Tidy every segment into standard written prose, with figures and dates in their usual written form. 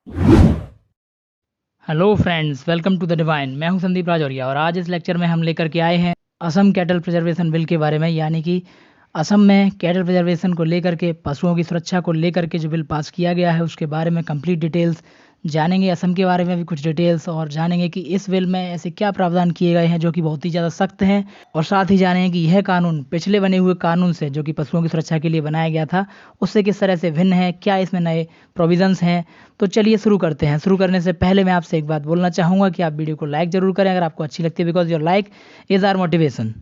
Hello friends, welcome to the divine. मैं हूं संदीप राजौरिया और आज इस लेक्चर में हम लेकर के आए हैं असम कैटल प्रिजर्वेशन बिल के बारे में। यानी कि असम में कैटल प्रिजर्वेशन को लेकर के, पशुओं की सुरक्षा को लेकर के जो बिल पास किया गया है उसके बारे में कंप्लीट डिटेल्स जानेंगे। असम के बारे में भी कुछ डिटेल्स और जानेंगे कि इस बिल में ऐसे क्या प्रावधान किए गए हैं जो कि बहुत ही ज़्यादा सख्त हैं। और साथ ही जानेंगे कि यह कानून पिछले बने हुए कानून से, जो कि पशुओं की सुरक्षा के लिए बनाया गया था, उससे किस तरह से भिन्न है, क्या इसमें नए प्रोविजंस हैं। तो चलिए शुरू करते हैं। शुरू करने से पहले मैं आपसे एक बात बोलना चाहूँगा कि आप वीडियो को लाइक ज़रूर करें अगर आपको अच्छी लगती है, because your like is our motivation.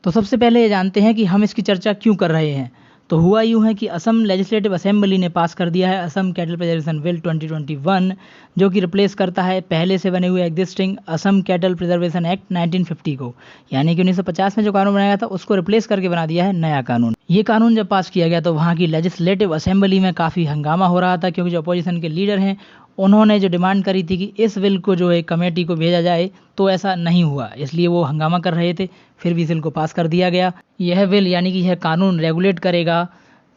तो सबसे पहले ये जानते हैं कि हम इसकी चर्चा क्यों कर रहे हैं। तो हुआ यूँ है कि असम लेजिस्लेटिव असेंबली ने पास कर दिया है असम कैटल प्रिजर्वेशन बिल 2021, जो कि रिप्लेस करता है पहले से बने हुए existing Assam cattle preservation act 1950 को। यानी कि 1950 में जो कानून बनाया था उसको रिप्लेस करके बना दिया है नया कानून। ये कानून जब पास किया गया तो वहाँ की लेजिस्लेटिव असेंबली में काफ़ी हंगामा हो रहा था, क्योंकि जो अपोजिशन के लीडर हैं उन्होंने जो डिमांड करी थी कि इस बिल को जो है कमेटी को भेजा जाए, तो ऐसा नहीं हुआ, इसलिए वो हंगामा कर रहे थे। फिर भी इस बिल को पास कर दिया गया। यह बिल यानी कि यह कानून रेगुलेट करेगा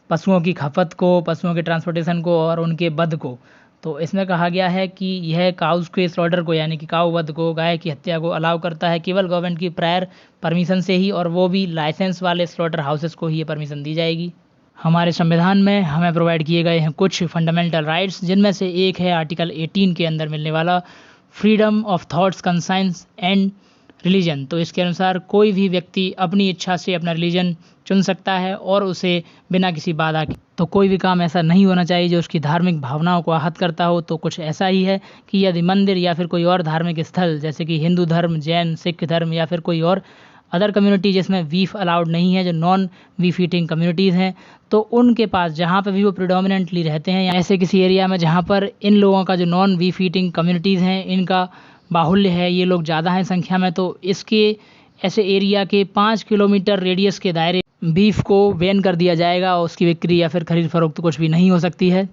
पशुओं की खपत को, पशुओं के ट्रांसपोर्टेशन को और उनके वध को। तो इसमें कहा गया है कि यह काउज के स्लॉटर को, यानी कि काऊ वध को, गाय की हत्या को अलाउ करता है केवल गवर्नमेंट की प्रायर परमिशन से ही, और वो भी लाइसेंस वाले स्लॉटर हाउसेस को ही ये परमिशन दी जाएगी। हमारे संविधान में हमें प्रोवाइड किए गए हैं कुछ फंडामेंटल राइट्स, जिनमें से एक है आर्टिकल 18 के अंदर मिलने वाला freedom of thoughts, conscience and religion. तो इसके अनुसार कोई भी व्यक्ति अपनी इच्छा से अपना रिलीजन चुन सकता है और उसे बिना किसी बाधा के। तो कोई भी काम ऐसा नहीं होना चाहिए जो उसकी धार्मिक भावनाओं को आहत करता हो। तो कुछ ऐसा ही है कि यदि मंदिर या फिर कोई और धार्मिक स्थल, जैसे कि हिंदू धर्म, जैन, सिख धर्म या फिर कोई और अदर कम्युनिटी जिसमें बीफ अलाउड नहीं है, जो नॉन बीफ ईटिंग कम्युनिटीज़ हैं, तो उनके पास जहाँ पर भी वो प्रिडोमिनेंटली रहते हैं, या ऐसे किसी एरिया में जहाँ पर इन लोगों का जो नॉन बीफ ईटिंग कम्युनिटीज़ हैं इनका बाहुल्य है, ये लोग ज़्यादा हैं संख्या में, तो इसके ऐसे एरिया के 5 किलोमीटर रेडियस के दायरे बीफ को बैन कर दिया जाएगा और उसकी बिक्री या फिर खरीद फरोख्त कुछ भी नहीं हो सकती है।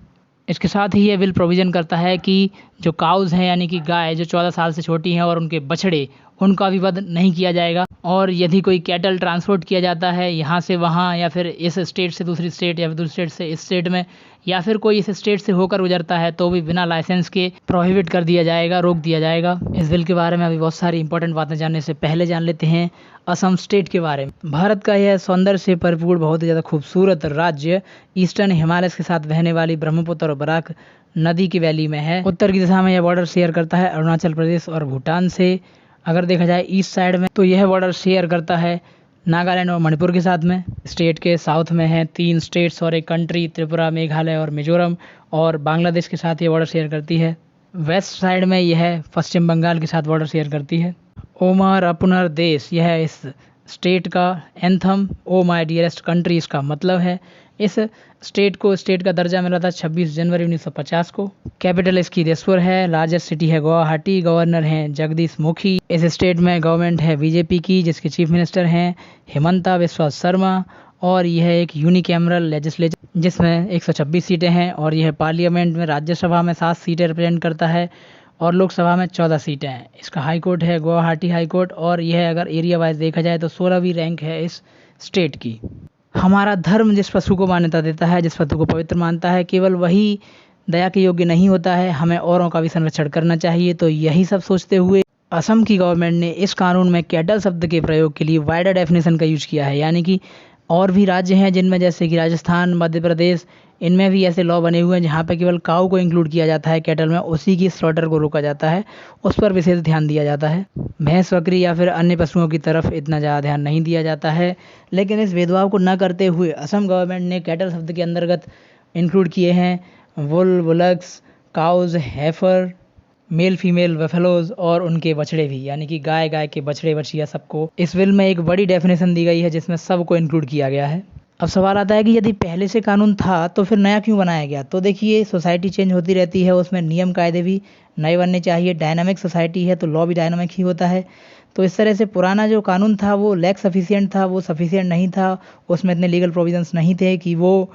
इसके साथ ही ये बिल प्रोविज़न करता है कि जो काउज़ हैं, यानी कि गाय जो 14 साल से छोटी हैं, और उनके बछड़े, उनका भी वध नहीं किया जाएगा। और यदि कोई कैटल ट्रांसपोर्ट किया जाता है यहाँ से वहाँ, या फिर इस स्टेट से दूसरी स्टेट, या फिर दूसरी स्टेट से इस स्टेट में, या फिर कोई इस स्टेट से होकर गुजरता है, तो भी बिना लाइसेंस के प्रोहिबिट कर दिया जाएगा, रोक दिया जाएगा। इस बिल के बारे में अभी बहुत सारी इंपॉर्टेंट बातें जानने से पहले जान लेते हैं असम स्टेट के बारे में। भारत का यह सौंदर्य से भरपूर, बहुत ही ज़्यादा खूबसूरत राज्य ईस्टर्न हिमालय के साथ बहने वाली ब्रह्मपुत्र और बराक नदी की वैली में है। उत्तर की दिशा में यह बॉर्डर शेयर करता है अरुणाचल प्रदेश और भूटान से। अगर देखा जाए ईस्ट साइड में, तो यह बॉर्डर शेयर करता है नागालैंड और मणिपुर के साथ में। स्टेट के साउथ में है 3 स्टेट्स और एक कंट्री, त्रिपुरा, मेघालय और मिजोरम, और बांग्लादेश के साथ ये बॉर्डर शेयर करती है। वेस्ट साइड में यह पश्चिम बंगाल के साथ बॉर्डर शेयर करती है। ओमर अपनर देश, यह इस स्टेट का anthem. Oh my dearest country इसका मतलब है। इस स्टेट को स्टेट का दर्जा मिला था 26 जनवरी 1950 को। कैपिटल इसकी दिसपुर है। लार्जेस्ट सिटी है गुवाहाटी। गवर्नर हैं जगदीश मुखी। इस स्टेट में गवर्नमेंट है बीजेपी की, जिसके चीफ मिनिस्टर हैं हिमंता बिस्वा शर्मा। और यह एक यूनिकैमरल लेजिस्लेचर जिसमें 126 सीटें हैं, और यह पार्लियामेंट में, राज्यसभा में 7 सीटें रिप्रेजेंट करता है, और लोकसभा में 14 सीटें हैं। इसका हाई कोर्ट है गुवाहाटी हाई कोर्ट, और यह अगर एरिया वाइज देखा जाए तो 16वीं रैंक है इस स्टेट की। हमारा धर्म जिस पशु को मान्यता देता है, जिस पशु को पवित्र मानता है, केवल वही दया के योग्य नहीं होता है, हमें औरों का भी संरक्षण करना चाहिए। तो यही सब सोचते हुए असम की गवर्नमेंट ने इस कानून में कैटल शब्द के प्रयोग के लिए वाइडर डेफिनेशन का यूज किया है। यानी कि और भी राज्य हैं जिनमें, जैसे कि राजस्थान, मध्य प्रदेश, इनमें भी ऐसे लॉ बने हुए हैं जहाँ पे केवल काऊ को इंक्लूड किया जाता है कैटल में, उसी की स्लॉटर को रोका जाता है, उस पर विशेष ध्यान दिया जाता है। भैंस, बकरी या फिर अन्य पशुओं की तरफ इतना ज़्यादा ध्यान नहीं दिया जाता है। लेकिन इस भेदभाव को न करते हुए असम गवर्नमेंट ने कैटल शब्द के अंतर्गत इंक्लूड किए हैं वुल, बुलक्स, काउज, हैफर, मेल फीमेल वेफेलोज और उनके बछड़े भी, यानी कि गाय के बछड़े, बछिया, सबको इस बिल में एक बड़ी डेफिनेशन दी गई है जिसमें सबको इंक्लूड किया गया है। अब सवाल आता है कि यदि पहले से कानून था तो फिर नया क्यों बनाया गया। तो देखिए, सोसाइटी चेंज होती रहती है, उसमें नियम कायदे भी नए बनने चाहिए। डायनामिक सोसाइटी है तो लॉ भी डायनामिक ही होता है। तो इस तरह से पुराना जो कानून था वो लैक सफिशिएंट था, वो सफिशिएंट नहीं था, उसमें इतने लीगल प्रोविजंस नहीं थे कि वो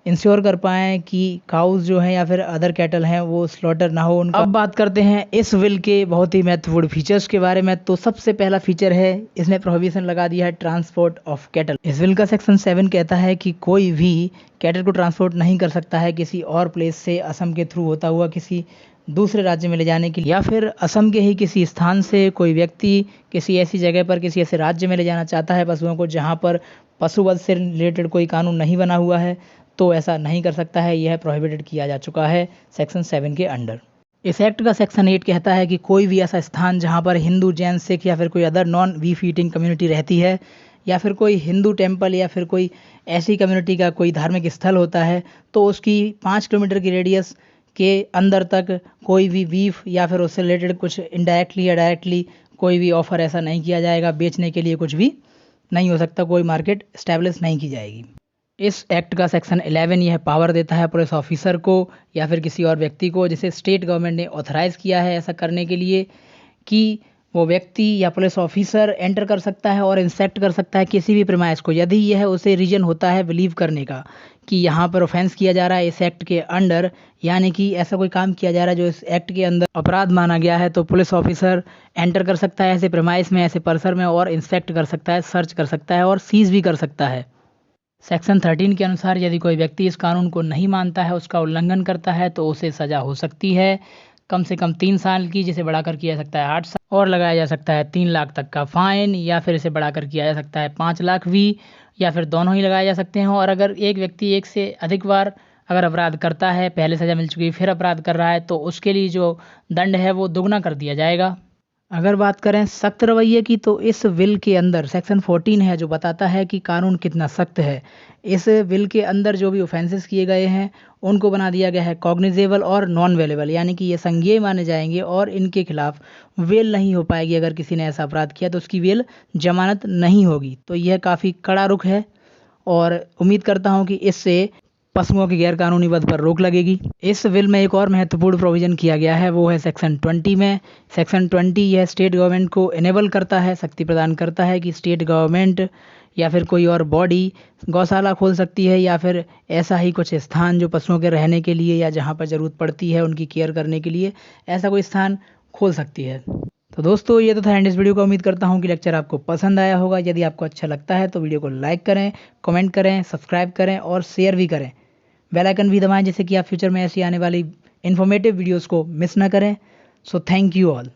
इंश्योर कर पाएँ कि काउज़ जो हैं या फिर अदर कैटल हैं वो स्लॉटर ना हो उनका। अब बात करते हैं इस विल के बहुत ही महत्वपूर्ण फीचर्स के बारे में। तो सबसे पहला फीचर है, इसने प्रोहिबिशन लगा दिया है ट्रांसपोर्ट ऑफ कैटल। इस विल का सेक्शन 7 कहता है कि कोई भी कैटल को ट्रांसपोर्ट नहीं कर सकता है किसी और प्लेस से असम के थ्रू होता हुआ किसी दूसरे राज्य में ले जाने के लिए, या फिर असम के ही किसी स्थान से कोई व्यक्ति किसी ऐसी जगह पर किसी ऐसे राज्य में ले जाना चाहता है पशुओं को जहाँ पर पशुवध से रिलेटेड कोई कानून नहीं बना हुआ है, तो ऐसा नहीं कर सकता है। यह प्रोहिबिटेड किया जा चुका है सेक्शन 7 के अंडर। इस एक्ट का सेक्शन 8 कहता है कि कोई भी ऐसा स्थान जहाँ पर हिंदू, जैन, सिख या फिर कोई other non beef eating community रहती है, या फिर कोई हिंदू टेम्पल या फिर कोई ऐसी कम्युनिटी का कोई धार्मिक स्थल होता है, तो उसकी 5 किलोमीटर की रेडियस के अंदर तक कोई भी बीफ या फिर उससे रिलेटेड कुछ इनडायरेक्टली या डायरेक्टली कोई भी ऑफ़र ऐसा नहीं किया जाएगा। बेचने के लिए कुछ भी नहीं हो सकता, कोई मार्केट इस्टेब्लिश नहीं की जाएगी। इस एक्ट का सेक्शन 11 यह पावर देता है पुलिस ऑफिसर को या फिर किसी और व्यक्ति को जिसे स्टेट गवर्नमेंट ने ऑथराइज़ किया है ऐसा करने के लिए, कि वो व्यक्ति या पुलिस ऑफिसर एंटर कर सकता है और इंस्पेक्ट कर सकता है किसी भी प्रीमाइस को, यदि यह उसे रीजन होता है बिलीव करने का कि यहाँ पर ऑफेंस किया जा रहा है इस एक्ट के अंडर, यानी कि ऐसा कोई काम किया जा रहा है जो इस एक्ट के अंदर अपराध माना गया है, तो पुलिस ऑफिसर एंटर कर सकता है ऐसे प्रीमाइस में, ऐसे परिसर में, और इंस्पेक्ट कर सकता है, सर्च कर सकता है और सीज भी कर सकता है। सेक्शन 13 के अनुसार यदि कोई व्यक्ति इस कानून को नहीं मानता है, उसका उल्लंघन करता है, तो उसे सज़ा हो सकती है कम से कम 3 साल की, जिसे बढ़ाकर किया जा सकता है 8 साल, और लगाया जा सकता है 3 लाख तक का फाइन, या फिर इसे बढ़ाकर किया जा सकता है 5 लाख भी, या फिर दोनों ही लगाए जा सकते हैं। और अगर एक व्यक्ति एक से अधिक बार अगर अपराध करता है, पहले सज़ा मिल चुकी फिर अपराध कर रहा है, तो उसके लिए जो दंड है वो दोगुना कर दिया जाएगा। अगर बात करें सख्त रवैये की, तो इस विल के अंदर सेक्शन 14 है जो बताता है कि कानून कितना सख्त है। इस विल के अंदर जो भी ऑफेंसेस किए गए हैं उनको बना दिया गया है कॉग्निजेबल और नॉन वेलेबल, यानी कि ये संज्ञेय माने जाएंगे और इनके खिलाफ वेल नहीं हो पाएगी। अगर किसी ने ऐसा अपराध किया तो उसकी वेल जमानत नहीं होगी। तो यह काफ़ी कड़ा रुख है और उम्मीद करता हूँ कि इससे पशुओं की गैरकानूनी वध पर रोक लगेगी। इस बिल में एक और महत्वपूर्ण प्रोविज़न किया गया है, वो है सेक्शन 20 में। सेक्शन 20 यह स्टेट गवर्नमेंट को इनेबल करता है, शक्ति प्रदान करता है कि स्टेट गवर्नमेंट या फिर कोई और बॉडी गौशाला खोल सकती है, या फिर ऐसा ही कुछ स्थान जो पशुओं के रहने के लिए या जहाँ पर ज़रूरत पड़ती है उनकी केयर करने के लिए ऐसा कोई स्थान खोल सकती है। तो दोस्तों ये तो था एंड इस वीडियो को। उम्मीद करता हूँ कि लेक्चर आपको पसंद आया होगा। यदि आपको अच्छा लगता है तो वीडियो को लाइक करें, कमेंट करें, सब्सक्राइब करें और शेयर भी करें। बेल आइकन भी दबाएं जिससे कि आप फ्यूचर में ऐसी आने वाली इन्फॉर्मेटिव वीडियोस को मिस ना करें। So thank you all.